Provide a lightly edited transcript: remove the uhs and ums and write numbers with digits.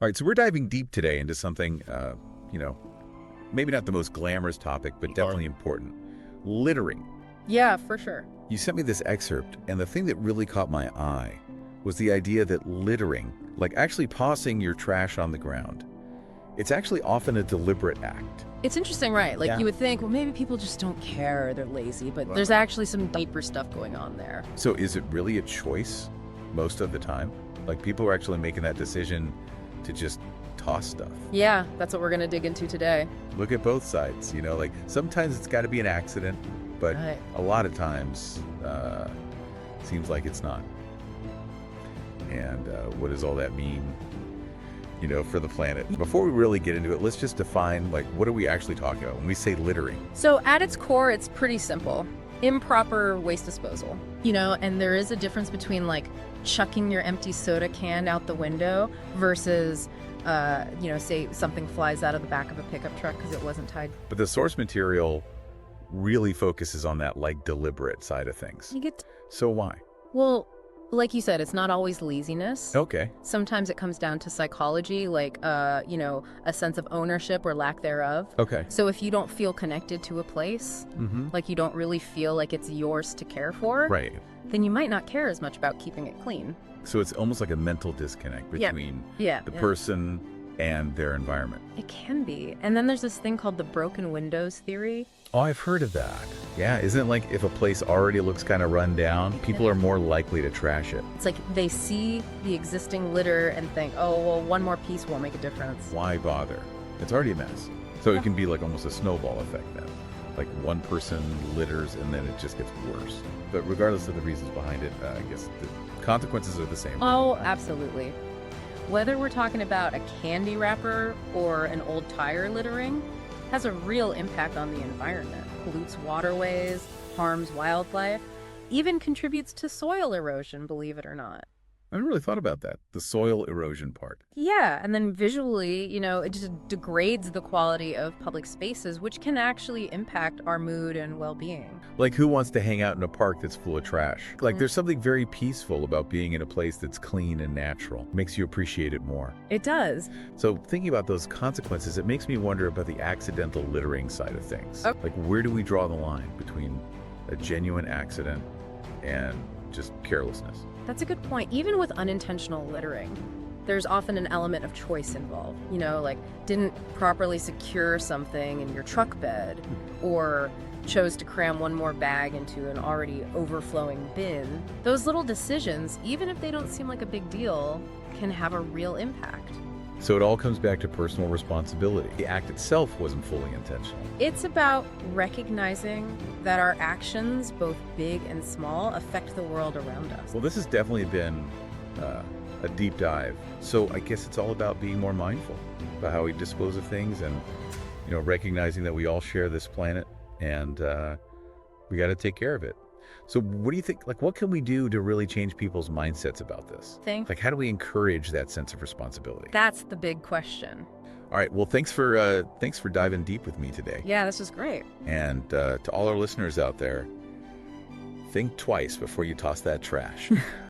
All right, so we're diving deep today into something, you know, maybe not the most glamorous topic, but definitely important. Littering. Yeah, for sure. You sent me this excerpt, and the thing that really caught my eye was the idea that littering, like actually tossing your trash on the ground, it's actually often a deliberate act. It's interesting, right? Like Yeah. you would think, well, maybe people just don't care, or they're lazy, but there's actually some deeper stuff going on there. So is it really a choice most of the time? Like people are actually making that decision to just toss stuff. Yeah, that's what we're going to dig into today. Look at both sides, like sometimes it's got to be an accident, but Right. a lot of times seems like it's not. And what does all that mean, for the planet? Before we really get into it, let's just define, like, what are we actually talking about when we say littering? So at its core, it's pretty simple. Improper waste disposal. And there is a difference between like chucking your empty soda can out the window versus, say something flies out of the back of a pickup truck because it wasn't tied. But the source material really focuses on that, like, deliberate side of things. So why? Well, like you said, it's not always laziness. Okay. Sometimes it comes down to psychology, like, a sense of ownership or lack thereof. Okay. So if you don't feel connected to a place, like you don't really feel like it's yours to care for, Right. then you might not care as much about keeping it clean. So it's almost like a mental disconnect between the person and their environment. It can be. And then there's this thing called the broken windows theory. Oh, I've heard of that. Yeah, isn't it like if a place already looks kind of run down, people are more likely to trash it? It's like they see the existing litter and think, oh, well, one more piece won't make a difference. Why bother? It's already a mess. So it can be like almost a snowball effect then. Like one person litters and then it just gets worse. But regardless of the reasons behind it, I guess the consequences are the same. Oh, absolutely. Whether we're talking about a candy wrapper or an old tire littering, has a real impact on the environment, pollutes waterways, harms wildlife, even contributes to soil erosion, believe it or not. I never really thought about that, the soil erosion part. Yeah, and then visually, it just degrades the quality of public spaces, which can actually impact our mood and well-being. Like, who wants to hang out in a park that's full of trash? Like, there's something very peaceful about being in a place that's clean and natural. Makes you appreciate it more. It does. So thinking about those consequences, it makes me wonder about the accidental littering side of things. Okay. Like, where do we draw the line between a genuine accident and just carelessness? That's a good point. Even with unintentional littering, there's often an element of choice involved. Like didn't properly secure something in your truck bed, or chose to cram one more bag into an already overflowing bin. Those little decisions, even if they don't seem like a big deal, can have a real impact. So it all comes back to personal responsibility. The act itself wasn't fully intentional. It's about recognizing that our actions, both big and small, affect the world around us. Well, this has definitely been a deep dive. So I guess it's all about being more mindful about how we dispose of things and, recognizing that we all share this planet and we got to take care of it. So what do you think, like, what can we do to really change people's mindsets about this? Like, how do we encourage that sense of responsibility? That's the big question. All right. Well, thanks for diving deep with me today. Yeah, this was great. And to all our listeners out there, think twice before you toss that trash.